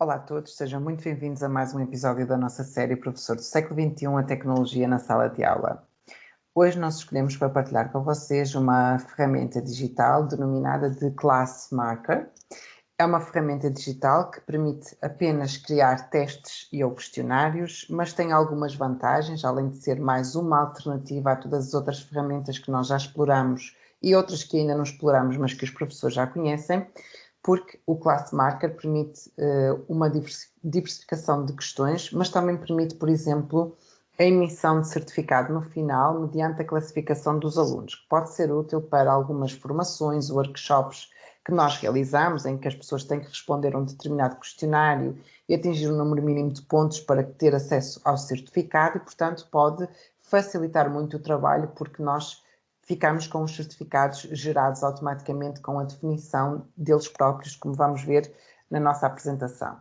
Olá a todos, sejam muito bem-vindos a mais um episódio da nossa série Professor do Século XXI, a Tecnologia na Sala de Aula. Hoje nós escolhemos para partilhar com vocês uma ferramenta digital denominada de Class Marker. É uma ferramenta digital que permite apenas criar testes e ou questionários, mas tem algumas vantagens, além de ser mais uma alternativa a todas as outras ferramentas que nós já exploramos e outras que ainda não exploramos, mas que os professores já conhecem, porque o Class Marker permite uma diversificação de questões, mas também permite, por exemplo, a emissão de certificado no final, mediante a classificação dos alunos, que pode ser útil para algumas formações, workshops que nós realizamos, em que as pessoas têm que responder a um determinado questionário e atingir um número mínimo de pontos para ter acesso ao certificado e, portanto, pode facilitar muito o trabalho, porque nós ficamos com os certificados gerados automaticamente com a definição deles próprios, como vamos ver na nossa apresentação.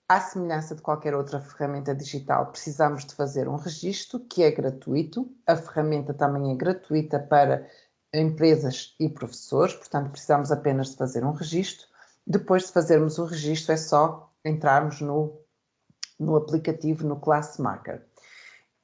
À semelhança de qualquer outra ferramenta digital, precisamos de fazer um registro, que é gratuito. A ferramenta também é gratuita para empresas e professores, portanto precisamos apenas de fazer um registro. Depois de fazermos o registro, é só entrarmos no aplicativo, no Class Marker.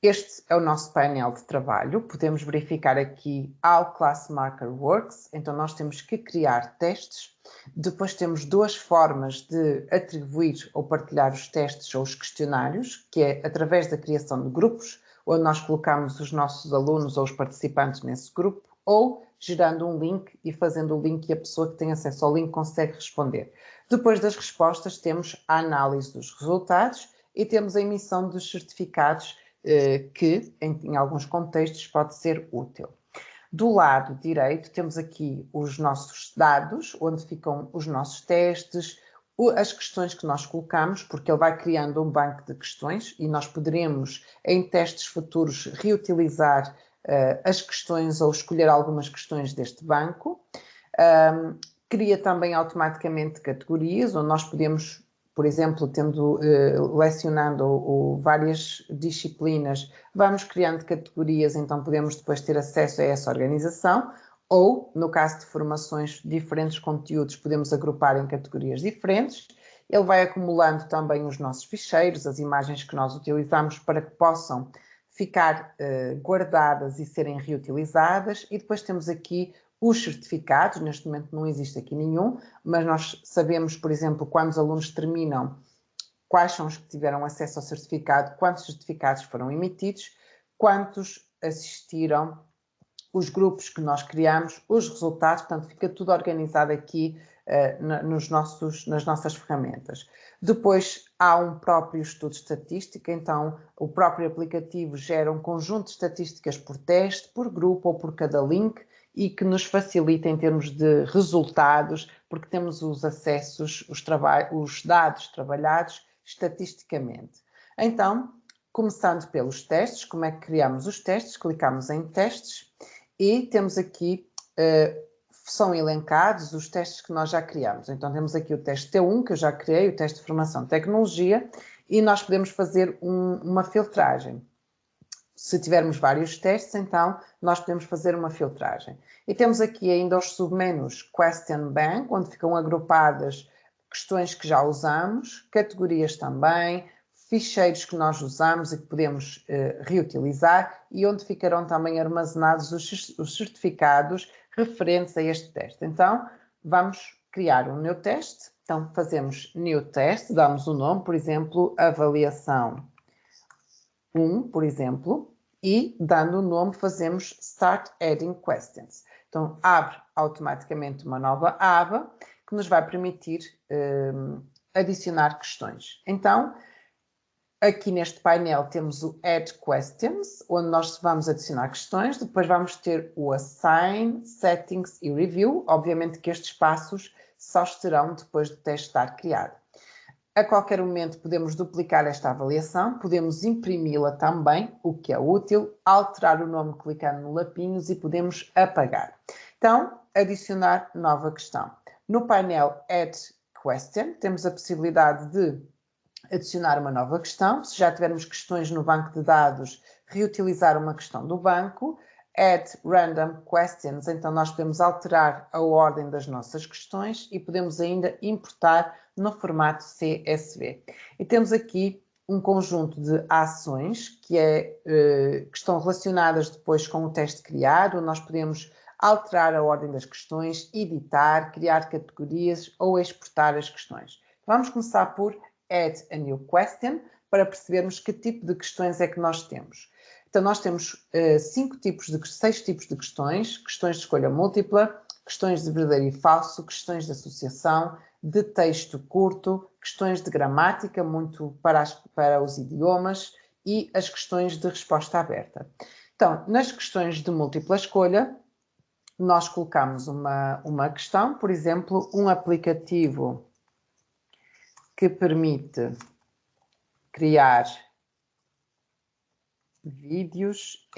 Este é o nosso painel de trabalho. Podemos verificar aqui How Class Marker Works. Então nós temos que criar testes. Depois temos duas formas de atribuir ou partilhar os testes ou os questionários, que é através da criação de grupos, onde nós colocamos os nossos alunos ou os participantes nesse grupo, ou gerando um link e fazendo o link e a pessoa que tem acesso ao link consegue responder. Depois das respostas temos a análise dos resultados e temos a emissão dos certificados, que em alguns contextos pode ser útil. Do lado direito temos aqui os nossos dados, onde ficam os nossos testes, as questões que nós colocamos, porque ele vai criando um banco de questões e nós poderemos, em testes futuros, reutilizar as questões ou escolher algumas questões deste banco. Cria também automaticamente categorias, onde nós podemos, por exemplo, lecionando várias disciplinas, vamos criando categorias, então podemos depois ter acesso a essa organização, ou, no caso de formações de diferentes conteúdos, podemos agrupar em categorias diferentes. Ele vai acumulando também os nossos ficheiros, as imagens que nós utilizamos para que possam ficar guardadas e serem reutilizadas. E depois temos aqui os certificados. Neste momento não existe aqui nenhum, mas nós sabemos, por exemplo, quando os alunos terminam, quais são os que tiveram acesso ao certificado, quantos certificados foram emitidos, quantos assistiram, os grupos que nós criamos, os resultados, portanto fica tudo organizado aqui nas nossas ferramentas. Depois há um próprio estudo estatístico, então o próprio aplicativo gera um conjunto de estatísticas por teste, por grupo ou por cada link, e que nos facilita em termos de resultados, porque temos os acessos, os dados trabalhados estatisticamente. Então, começando pelos testes, como é que criamos os testes? Clicamos em testes e temos aqui, são elencados os testes que nós já criamos. Então temos aqui o teste T1, que eu já criei, o teste de formação de tecnologia, e nós podemos fazer uma filtragem. Se tivermos vários testes, então nós podemos fazer uma filtragem. E temos aqui ainda os submenus Question Bank, onde ficam agrupadas questões que já usamos, categorias também, ficheiros que nós usamos e que podemos reutilizar, e onde ficarão também armazenados os certificados referentes a este teste. Então, vamos criar um new teste. Então, fazemos new test, damos o nome, por exemplo, avaliação 1, por exemplo, e dando o nome fazemos Start Adding Questions. Então, abre automaticamente uma nova aba que nos vai permitir adicionar questões. Então, aqui neste painel temos o Add Questions, onde nós vamos adicionar questões. Depois vamos ter o Assign, Settings e Review. Obviamente que estes passos só serão depois do teste estar criado. A qualquer momento podemos duplicar esta avaliação, podemos imprimi-la também, o que é útil, alterar o nome clicando no lapinhos e podemos apagar. Então, adicionar nova questão. No painel Add Question, temos a possibilidade de adicionar uma nova questão. Se já tivermos questões no banco de dados, reutilizar uma questão do banco. Add random questions, então nós podemos alterar a ordem das nossas questões e podemos ainda importar no formato CSV. E temos aqui um conjunto de ações que estão relacionadas depois com o teste criado. Nós podemos alterar a ordem das questões, editar, criar categorias ou exportar as questões. Vamos começar por Add a New Question, para percebermos que tipo de questões é que nós temos. Então, nós temos 6 tipos de questões: questões de escolha múltipla, questões de verdadeiro e falso, questões de associação, de texto curto, questões de gramática, muito para os idiomas, e as questões de resposta aberta. Então, nas questões de múltipla escolha, nós colocamos uma questão, por exemplo, um aplicativo que permite criar vídeos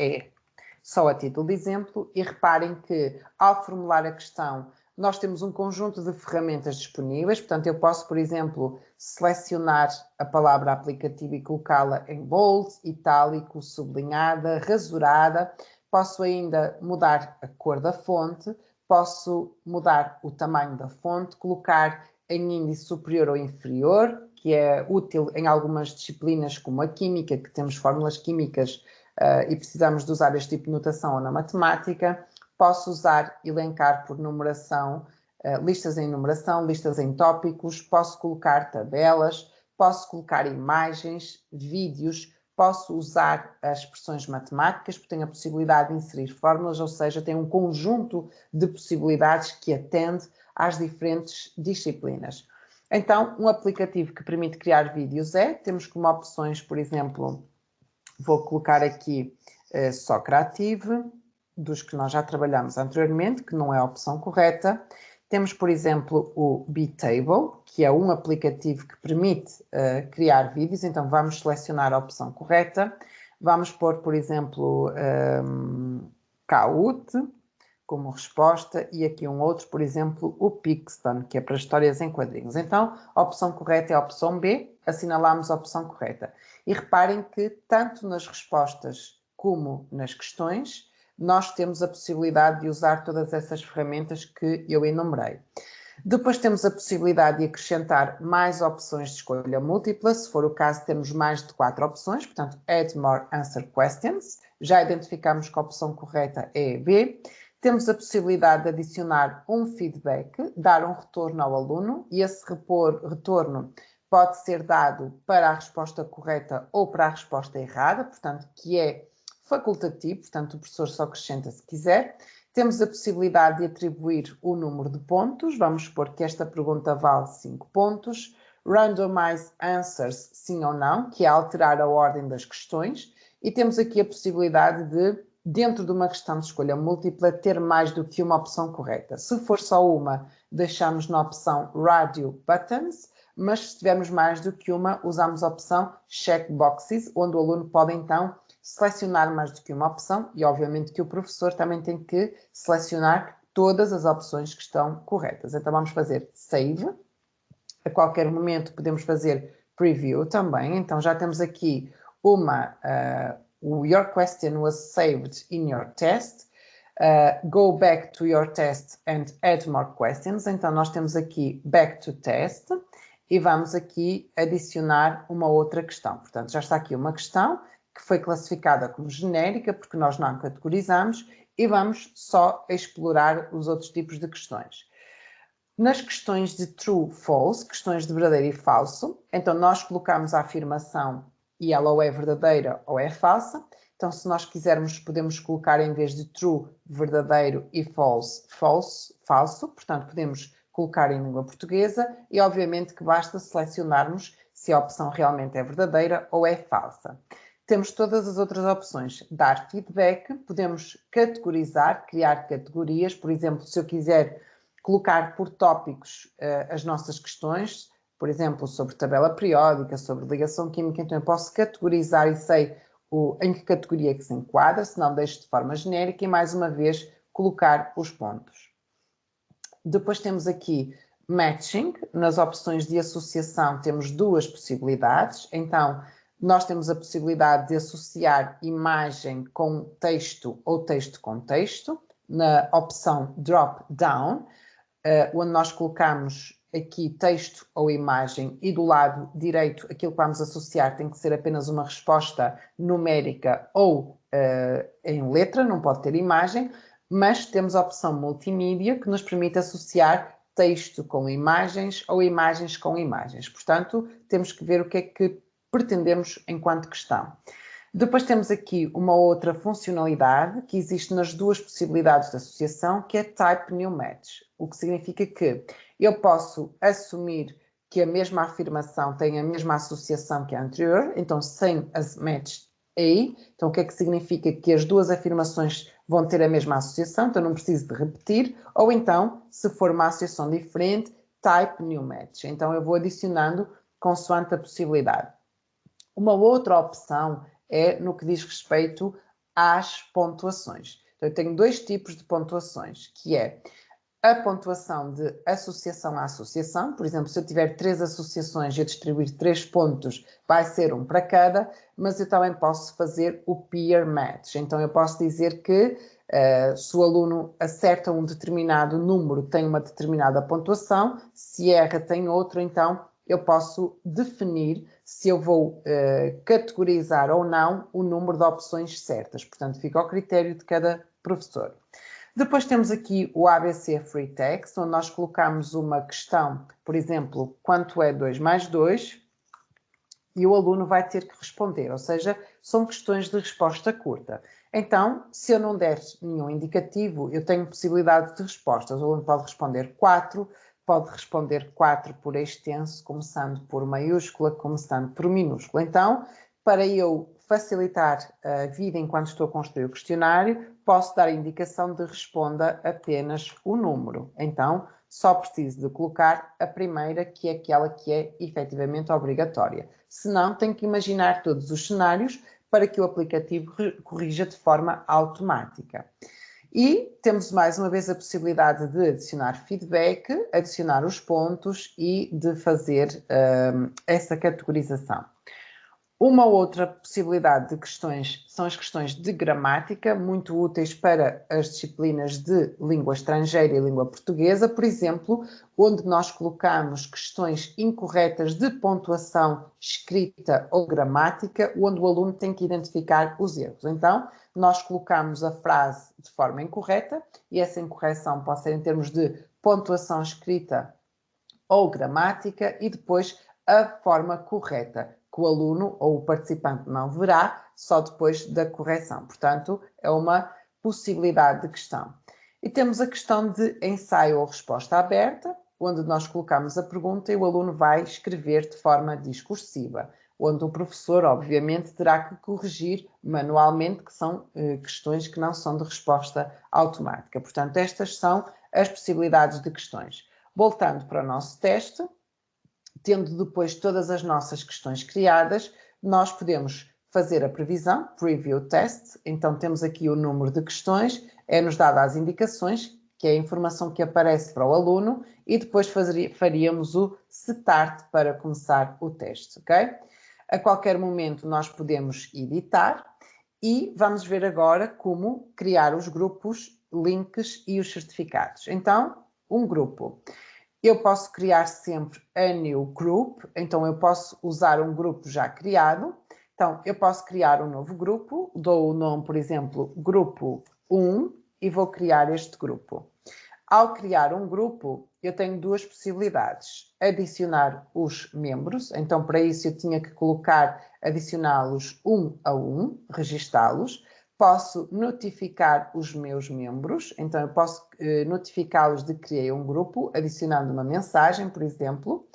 só a título de exemplo, e reparem que ao formular a questão nós temos um conjunto de ferramentas disponíveis. Portanto, eu posso, por exemplo, selecionar a palavra aplicativo e colocá-la em bold, itálico, sublinhada, rasurada. Posso ainda mudar a cor da fonte, posso mudar o tamanho da fonte, colocar em índice superior ou inferior, que é útil em algumas disciplinas como a química, que temos fórmulas químicas e precisamos de usar este tipo de notação, ou na matemática. Posso usar, elencar por numeração, listas em numeração, listas em tópicos, posso colocar tabelas, posso colocar imagens, vídeos, posso usar as expressões matemáticas, porque tenho a possibilidade de inserir fórmulas, ou seja, tem um conjunto de possibilidades que atende às diferentes disciplinas. Então, um aplicativo que permite criar vídeos temos como opções, por exemplo, vou colocar aqui só Creative, dos que nós já trabalhamos anteriormente, que não é a opção correta. Temos, por exemplo, o Btable, que é um aplicativo que permite criar vídeos, então vamos selecionar a opção correta. Vamos pôr, por exemplo, Kahoot como resposta, e aqui um outro, por exemplo, o Pixton, que é para histórias em quadrinhos. Então, a opção correta é a opção B, assinalamos a opção correta. E reparem que, tanto nas respostas como nas questões, nós temos a possibilidade de usar todas essas ferramentas que eu enumerei. Depois temos a possibilidade de acrescentar mais opções de escolha múltipla, se for o caso temos mais de 4 opções, portanto, Add More Answer Questions. Já identificamos que a opção correta é a B. Temos a possibilidade de adicionar um feedback, dar um retorno ao aluno, e esse retorno pode ser dado para a resposta correta ou para a resposta errada, portanto, que é facultativo, portanto, o professor só acrescenta se quiser. Temos a possibilidade de atribuir o número de pontos, vamos supor que esta pergunta vale 5 pontos. Randomize answers, sim ou não, que é alterar a ordem das questões. E temos aqui a possibilidade de, dentro de uma questão de escolha múltipla, ter mais do que uma opção correta. Se for só uma, deixamos na opção Radio Buttons, mas se tivermos mais do que uma, usamos a opção Checkboxes, onde o aluno pode então selecionar mais do que uma opção, e obviamente que o professor também tem que selecionar todas as opções que estão corretas. Então vamos fazer Save. A qualquer momento podemos fazer Preview também. Então já temos aqui Your question was saved in your test. Go back to your test and add more questions. Então nós temos aqui Back to Test e vamos aqui adicionar uma outra questão. Portanto, já está aqui uma questão que foi classificada como genérica, porque nós não categorizamos, e vamos só explorar os outros tipos de questões. Nas questões de true, false, questões de verdadeiro e falso, então nós colocamos a afirmação e ela ou é verdadeira ou é falsa. Então, se nós quisermos, podemos colocar em vez de true, verdadeiro, e false, falso. Portanto, podemos colocar em língua portuguesa e, obviamente, que basta selecionarmos se a opção realmente é verdadeira ou é falsa. Temos todas as outras opções. Dar feedback, podemos categorizar, criar categorias. Por exemplo, se eu quiser colocar por tópicos as nossas questões, por exemplo, sobre tabela periódica, sobre ligação química, então eu posso categorizar e sei em que categoria que se enquadra, se não deixo de forma genérica, e mais uma vez colocar os pontos. Depois temos aqui Matching. Nas opções de associação temos duas possibilidades. Então, Nós temos a possibilidade de associar imagem com texto ou texto com texto, na opção Drop Down, onde nós colocamos aqui texto ou imagem e do lado direito aquilo que vamos associar tem que ser apenas uma resposta numérica ou em letra, não pode ter imagem, mas temos a opção multimídia que nos permite associar texto com imagens ou imagens com imagens. Portanto, temos que ver o que é que pretendemos enquanto questão. Depois temos aqui uma outra funcionalidade que existe nas duas possibilidades de associação, que é Type New Match, o que significa que eu posso assumir que a mesma afirmação tem a mesma associação que a anterior, então sem as match aí. Então o que é que significa? Que as duas afirmações vão ter a mesma associação, então não preciso de repetir, ou então, se for uma associação diferente, Type New Match. Então eu vou adicionando consoante a possibilidade. Uma outra opção é no que diz respeito às pontuações. Então, eu tenho dois tipos de pontuações, que é a pontuação de associação a associação. Por exemplo, se eu tiver 3 associações e eu distribuir 3 pontos, vai ser 1 para cada, mas eu também posso fazer o peer match. Então, eu posso dizer que se o aluno acerta um determinado número, tem uma determinada pontuação, se erra, tem outro, então eu posso definir se eu vou categorizar ou não o número de opções certas. Portanto, fica ao critério de cada professor. Depois temos aqui o ABC Free Text, onde nós colocamos uma questão, por exemplo, quanto é 2 mais 2? E o aluno vai ter que responder, ou seja, são questões de resposta curta. Então, se eu não der nenhum indicativo, eu tenho possibilidade de respostas. O aluno pode responder 4, pode responder 4 por extenso, começando por maiúscula, começando por minúscula. Então, para eu facilitar a vida enquanto estou a construir o questionário, posso dar a indicação de responda apenas o número. Então, só preciso de colocar a primeira, que é aquela que é efetivamente obrigatória. Se não, tenho que imaginar todos os cenários para que o aplicativo corrija de forma automática. E temos mais uma vez a possibilidade de adicionar feedback, adicionar os pontos e de fazer essa categorização. Uma outra possibilidade de questões são as questões de gramática, muito úteis para as disciplinas de língua estrangeira e língua portuguesa, por exemplo, onde nós colocamos questões incorretas de pontuação escrita ou gramática, onde o aluno tem que identificar os erros. Então, nós colocamos a frase de forma incorreta, e essa incorreção pode ser em termos de pontuação escrita ou gramática, e depois a forma correta, que o aluno ou o participante não verá, só depois da correção. Portanto, é uma possibilidade de questão. E temos a questão de ensaio ou resposta aberta, onde nós colocamos a pergunta e o aluno vai escrever de forma discursiva, onde o professor, obviamente, terá que corrigir manualmente, que são questões que não são de resposta automática. Portanto, estas são as possibilidades de questões. Voltando para o nosso teste, tendo depois todas as nossas questões criadas, nós podemos fazer a previsão, Preview Test. Então temos aqui o número de questões, é-nos dada as indicações, que é a informação que aparece para o aluno, e depois faríamos o Start para começar o teste, ok? A qualquer momento nós podemos editar e vamos ver agora como criar os grupos, links e os certificados. Então, um grupo. Eu posso criar sempre a new group, então eu posso usar um grupo já criado. Então, eu posso criar um novo grupo, dou o nome, por exemplo, grupo 1 e vou criar este grupo. Ao criar um grupo, eu tenho duas possibilidades. Adicionar os membros, então para isso eu tinha que colocar, adicioná-los um a um, registá-los. Posso notificar os meus membros, então eu posso notificá-los de que criei um grupo, adicionando uma mensagem, por exemplo,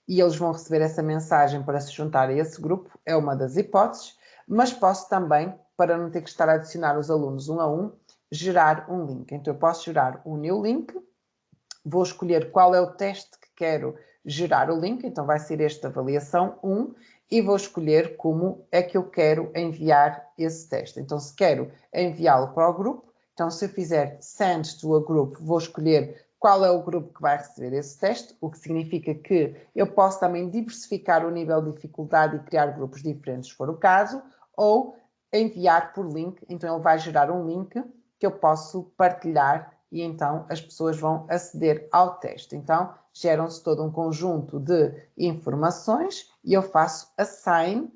e eles vão receber essa mensagem para se juntar a esse grupo, é uma das hipóteses, mas posso também, para não ter que estar a adicionar os alunos um a um, gerar um link. Então eu posso gerar um new link, vou escolher qual é o teste que quero gerar o link, então vai ser esta avaliação 1, e vou escolher como é que eu quero enviar esse teste. Então, se quero enviá-lo para o grupo, então se eu fizer send to a group, vou escolher qual é o grupo que vai receber esse teste, o que significa que eu posso também diversificar o nível de dificuldade e criar grupos diferentes, se for o caso, ou enviar por link, então ele vai gerar um link que eu posso partilhar e então as pessoas vão aceder ao teste. Então, geram-se todo um conjunto de informações e eu faço assign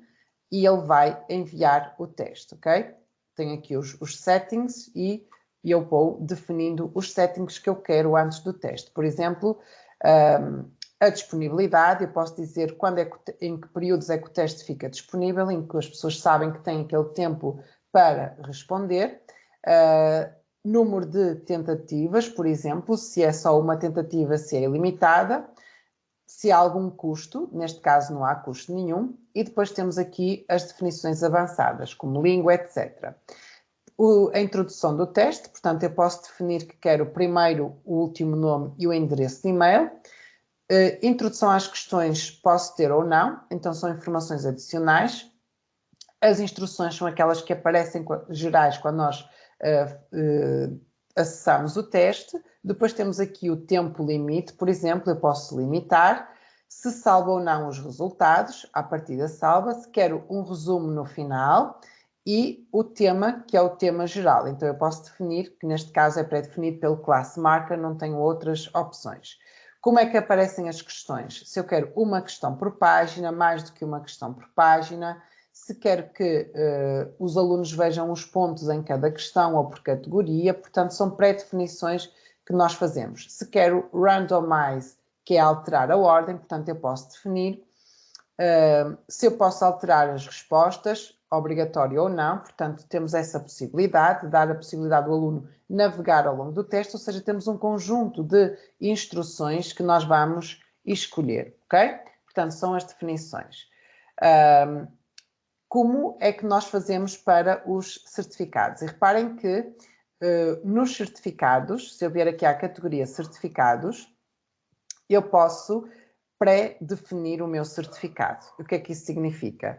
e ele vai enviar o teste, ok? Tenho aqui os settings e eu vou definindo os settings que eu quero antes do teste. Por exemplo, a disponibilidade, eu posso dizer em que períodos é que o teste fica disponível, em que as pessoas sabem que têm aquele tempo para responder. Número de tentativas, por exemplo, se é só uma tentativa, se é ilimitada, se há algum custo, neste caso não há custo nenhum, e depois temos aqui as definições avançadas, como língua, etc. A introdução do teste, portanto, eu posso definir que quero primeiro o último nome e o endereço de e-mail. Introdução às questões posso ter ou não, então são informações adicionais. As instruções são aquelas que aparecem gerais quando nós acessamos o teste. Depois temos aqui o tempo limite, por exemplo, eu posso limitar se salva ou não os resultados, à partida salva-se, quero um resumo no final e o tema, que é o tema geral. Então eu posso definir, que neste caso é pré-definido pelo class marker, não tenho outras opções. Como é que aparecem as questões? Se eu quero uma questão por página, mais do que uma questão por página, se quero que os alunos vejam os pontos em cada questão ou por categoria, portanto são pré-definições que nós fazemos. Se quero randomize, que é alterar a ordem, portanto eu posso definir se eu posso alterar as respostas, obrigatório ou não, portanto temos essa possibilidade, de dar a possibilidade do aluno navegar ao longo do teste, ou seja, temos um conjunto de instruções que nós vamos escolher, ok? Portanto, são as definições. Como é que nós fazemos para os certificados? E reparem que nos certificados, se eu vier aqui à categoria certificados, eu posso pré-definir o meu certificado. O que é que isso significa?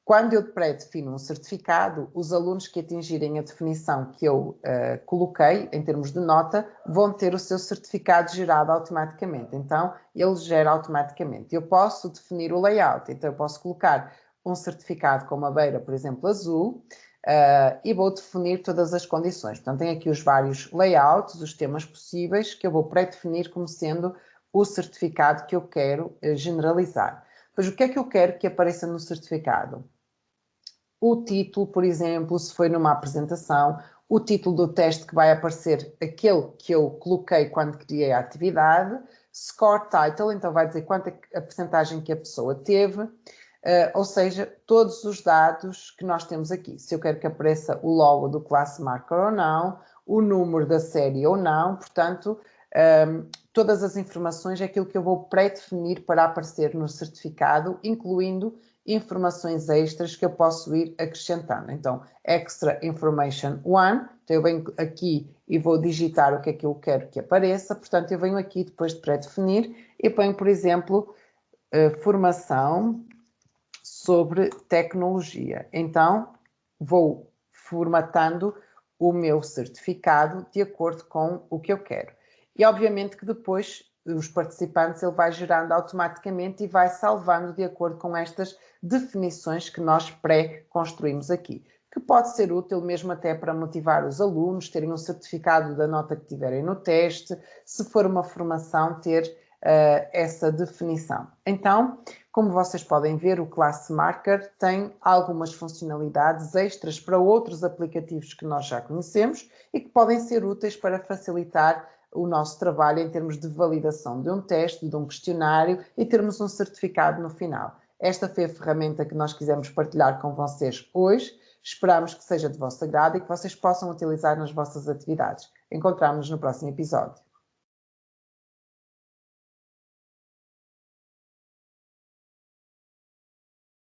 Quando eu pré-defino um certificado, os alunos que atingirem a definição que eu coloquei, em termos de nota, vão ter o seu certificado gerado automaticamente. Então, ele gera automaticamente. Eu posso definir o layout, então eu posso colocar um certificado com uma beira, por exemplo, azul, e vou definir todas as condições. Portanto, tem aqui os vários layouts, os temas possíveis, que eu vou pré-definir como sendo o certificado que eu quero generalizar. Pois o que é que eu quero que apareça no certificado? O título, por exemplo, se foi numa apresentação, o título do teste que vai aparecer, aquele que eu coloquei quando criei a atividade, score title, então vai dizer quanto a percentagem que a pessoa teve, ou seja, todos os dados que nós temos aqui. Se eu quero que apareça o logo do class marker ou não, o número da série ou não, portanto, todas as informações é aquilo que eu vou pré-definir para aparecer no certificado, incluindo informações extras que eu posso ir acrescentando. Então, Extra Information 1, então eu venho aqui e vou digitar o que é que eu quero que apareça, portanto, eu venho aqui depois de pré-definir e ponho, por exemplo, formação sobre tecnologia. Então, vou formatando o meu certificado de acordo com o que eu quero. E, obviamente, que depois os participantes ele vai gerando automaticamente e vai salvando de acordo com estas definições que nós pré-construímos aqui, que pode ser útil mesmo até para motivar os alunos, terem um certificado da nota que tiverem no teste, se for uma formação, ter essa definição. Então, como vocês podem ver, o Class Marker tem algumas funcionalidades extras para outros aplicativos que nós já conhecemos e que podem ser úteis para facilitar o nosso trabalho em termos de validação de um teste, de um questionário e termos um certificado no final. Esta foi a ferramenta que nós quisemos partilhar com vocês hoje. Esperamos que seja de vosso agrado e que vocês possam utilizar nas vossas atividades. Encontramos-nos no próximo episódio.